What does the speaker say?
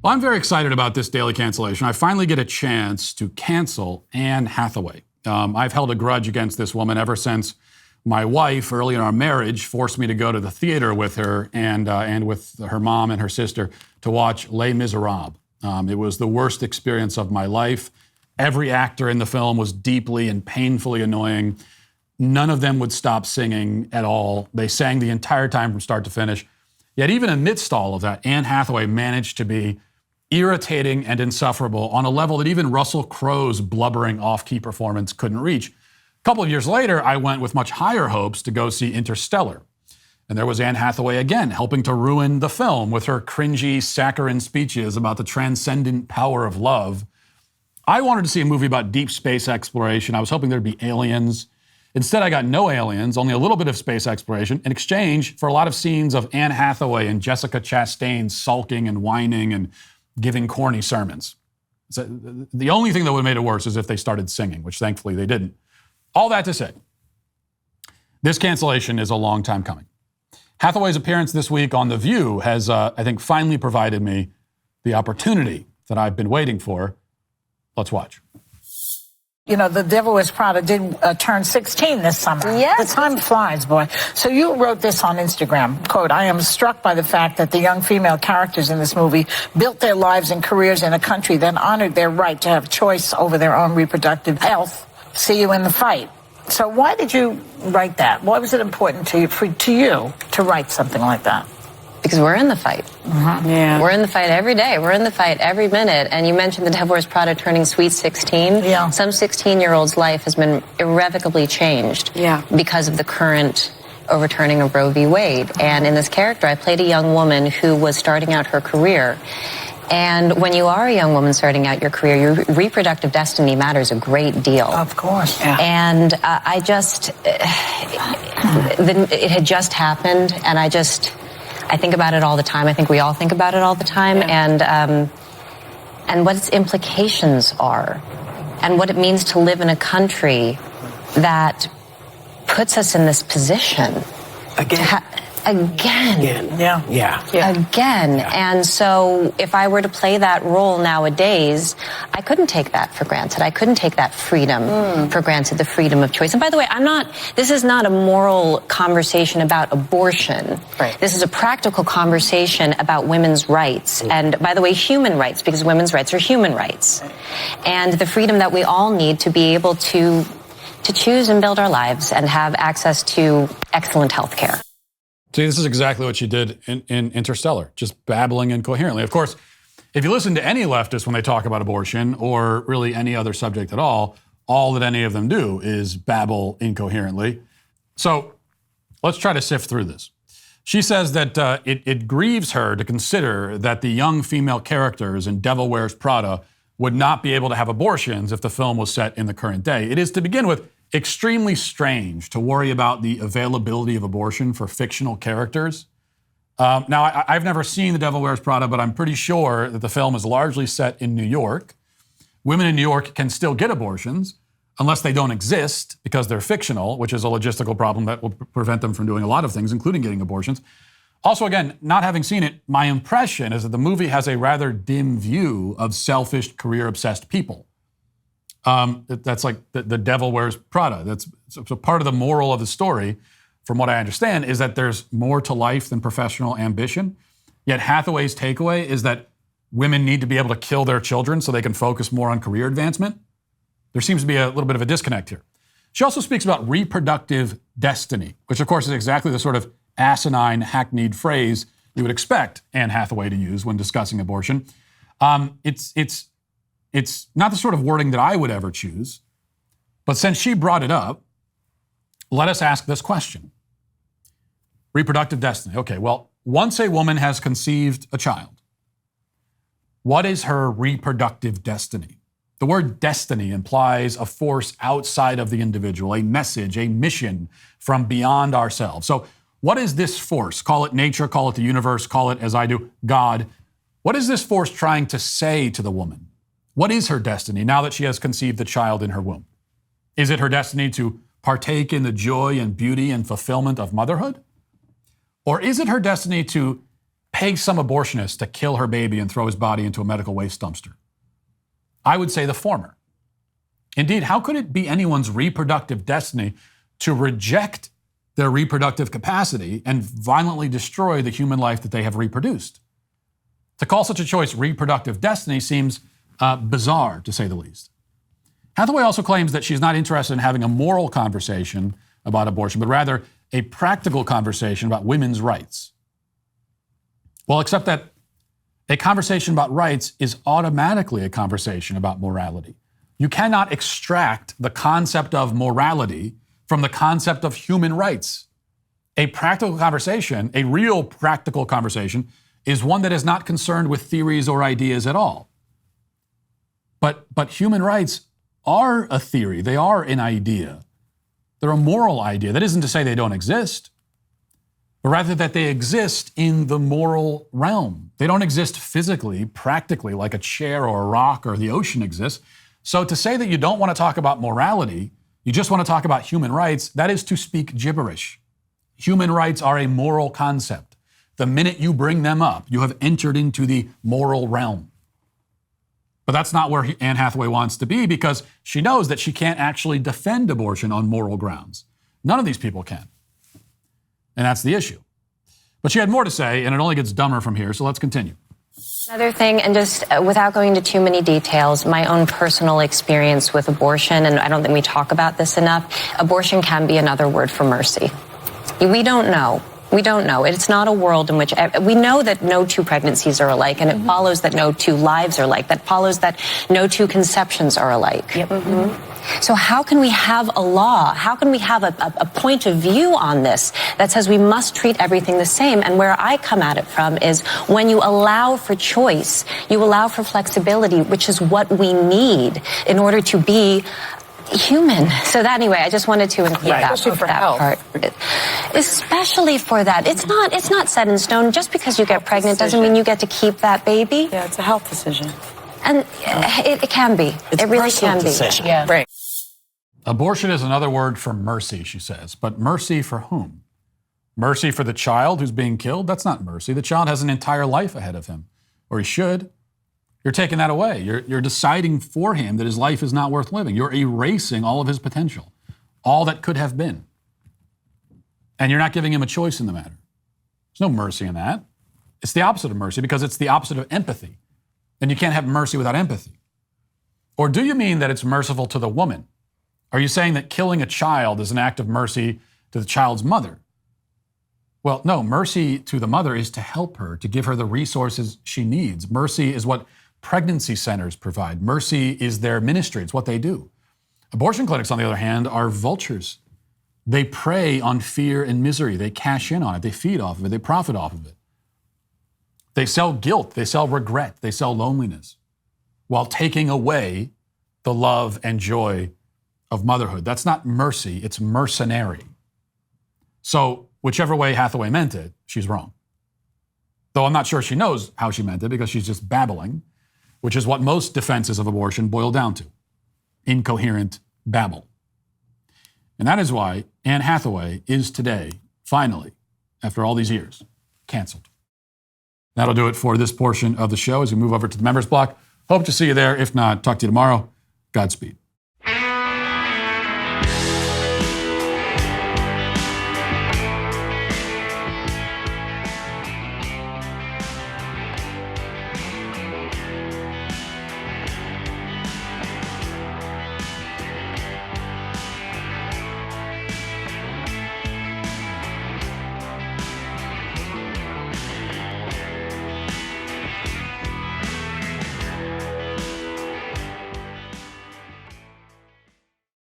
Well, I'm very excited about this daily cancellation. I finally get a chance to cancel Anne Hathaway. I've held a grudge against this woman ever since my wife, early in our marriage, forced me to go to the theater with her and with her mom and her sister to watch Les Miserables. It was the worst experience of my life. Every actor in the film was deeply and painfully annoying. None of them would stop singing at all. They sang the entire time from start to finish. Yet even amidst all of that, Anne Hathaway managed to be irritating and insufferable on a level that even Russell Crowe's blubbering off-key performance couldn't reach. A couple of years later, I went with much higher hopes to go see Interstellar. And there was Anne Hathaway again, helping to ruin the film with her cringy, saccharine speeches about the transcendent power of love. I wanted to see a movie about deep space exploration. I was hoping there'd be aliens. Instead, I got no aliens, only a little bit of space exploration, in exchange for a lot of scenes of Anne Hathaway and Jessica Chastain sulking and whining and giving corny sermons. So the only thing that would have made it worse is if they started singing, which thankfully they didn't. All that to say, this cancellation is a long time coming. Hathaway's appearance this week on The View has, I think, finally provided me the opportunity that I've been waiting for. Let's watch. You know, The Devil Wears Prada did turn 16 this summer. Yes. The time flies, boy. So you wrote this on Instagram, quote, "I am struck by the fact that the young female characters in this movie built their lives and careers in a country that honored their right to have choice over their own reproductive health. See you in the fight." So why did you write that? Why was it important to you to write something like that? Because we're in the fight. Yeah. We're in the fight every day. We're in the fight every minute. And you mentioned The Devil Wears Prada turning sweet 16. Yeah. Some 16-year-old's life has been irrevocably changed because of the current overturning of Roe v. Wade. And in this character, I played a young woman who was starting out her career. And when you are a young woman starting out your career, your reproductive destiny matters a great deal. Of course. Yeah. And it had just happened, and I think about it all the time. I think we all think about it all the time, and what its implications are, and what it means to live in a country that puts us in this position. Again. And so if I were to play that role nowadays, I couldn't take that for granted. I couldn't take that freedom for granted, the freedom of choice. And by the way, this is not a moral conversation about abortion. Right. This is a practical conversation about women's rights. And by the way, human rights, because women's rights are human rights. And the freedom that we all need to be able to choose and build our lives and have access to excellent health care. See, this is exactly what she did in Interstellar, just babbling incoherently. Of course, if you listen to any leftist when they talk about abortion or really any other subject at all that any of them do is babble incoherently. So let's try to sift through this. She says that it grieves her to consider that the young female characters in Devil Wears Prada would not be able to have abortions if the film was set in the current day. It is, to begin with, extremely strange to worry about the availability of abortion for fictional characters. Now, I've never seen The Devil Wears Prada, but I'm pretty sure that the film is largely set in New York. Women in New York can still get abortions unless they don't exist because they're fictional, which is a logistical problem that will prevent them from doing a lot of things, including getting abortions. Also, again, not having seen it, my impression is that the movie has a rather dim view of selfish, career-obsessed people. That's like the Devil Wears Prada. So part of the moral of the story, from what I understand, is that there's more to life than professional ambition. Yet Hathaway's takeaway is that women need to be able to kill their children so they can focus more on career advancement. There seems to be a little bit of a disconnect here. She also speaks about reproductive destiny, which of course is exactly the sort of asinine, hackneyed phrase you would expect Anne Hathaway to use when discussing abortion. It's not the sort of wording that I would ever choose, but since she brought it up, let us ask this question. Reproductive destiny. Okay, well, once a woman has conceived a child, what is her reproductive destiny? The word destiny implies a force outside of the individual, a message, a mission from beyond ourselves. So what is this force? Call it nature, call it the universe, call it, as I do, God. What is this force trying to say to the woman? What is her destiny now that she has conceived the child in her womb? Is it her destiny to partake in the joy and beauty and fulfillment of motherhood? Or is it her destiny to pay some abortionist to kill her baby and throw his body into a medical waste dumpster? I would say the former. Indeed, how could it be anyone's reproductive destiny to reject their reproductive capacity and violently destroy the human life that they have reproduced? To call such a choice reproductive destiny seems bizarre, to say the least. Hathaway also claims that she's not interested in having a moral conversation about abortion, but rather a practical conversation about women's rights. Well, except that a conversation about rights is automatically a conversation about morality. You cannot extract the concept of morality from the concept of human rights. A practical conversation, a real practical conversation, is one that is not concerned with theories or ideas at all. But human rights are a theory. They are an idea. They're a moral idea. That isn't to say they don't exist, but rather that they exist in the moral realm. They don't exist physically, practically, like a chair or a rock or the ocean exists. So to say that you don't want to talk about morality, you just want to talk about human rights, that is to speak gibberish. Human rights are a moral concept. The minute you bring them up, you have entered into the moral realm. But that's not where Anne Hathaway wants to be, because she knows that she can't actually defend abortion on moral grounds. None of these people can. And that's the issue. But she had more to say, and it only gets dumber from here, so let's continue. Another thing, and just without going into too many details, my own personal experience with abortion, and I don't think we talk about this enough, abortion can be another word for mercy. We don't know. We don't know. It's not a world in which we know that no two pregnancies are alike, and it follows that no two lives are alike. That follows that no two conceptions are alike. Yep. Mm-hmm. So how can we have a law? How can we have a point of view on this that says we must treat everything the same? And where I come at it from is when you allow for choice, you allow for flexibility, which is what we need in order to be human. So that anyway, I just wanted to include that part. Especially for that. It's not set in stone. Just because you get pregnant doesn't mean you get to keep that baby. Yeah, it's a health decision. And it can be. It really can be. Yeah. Right. Abortion is another word for mercy, she says. But mercy for whom? Mercy for the child who's being killed? That's not mercy. The child has an entire life ahead of him. Or he should. You're taking that away. You're deciding for him that his life is not worth living. You're erasing all of his potential, all that could have been. And you're not giving him a choice in the matter. There's no mercy in that. It's the opposite of mercy, because it's the opposite of empathy. And you can't have mercy without empathy. Or do you mean that it's merciful to the woman? Are you saying that killing a child is an act of mercy to the child's mother? Well, no, mercy to the mother is to help her, to give her the resources she needs. Mercy is what pregnancy centers provide. Mercy is their ministry. It's what they do. Abortion clinics, on the other hand, are vultures. They prey on fear and misery. They cash in on it. They feed off of it. They profit off of it. They sell guilt. They sell regret. They sell loneliness while taking away the love and joy of motherhood. That's not mercy. It's mercenary. So whichever way Hathaway meant it, she's wrong. Though I'm not sure she knows how she meant it, because she's just babbling, which is what most defenses of abortion boil down to: incoherent babble. And that is why Anne Hathaway is today, finally, after all these years, canceled. That'll do it for this portion of the show as we move over to the members block. Hope to see you there. If not, talk to you tomorrow. Godspeed.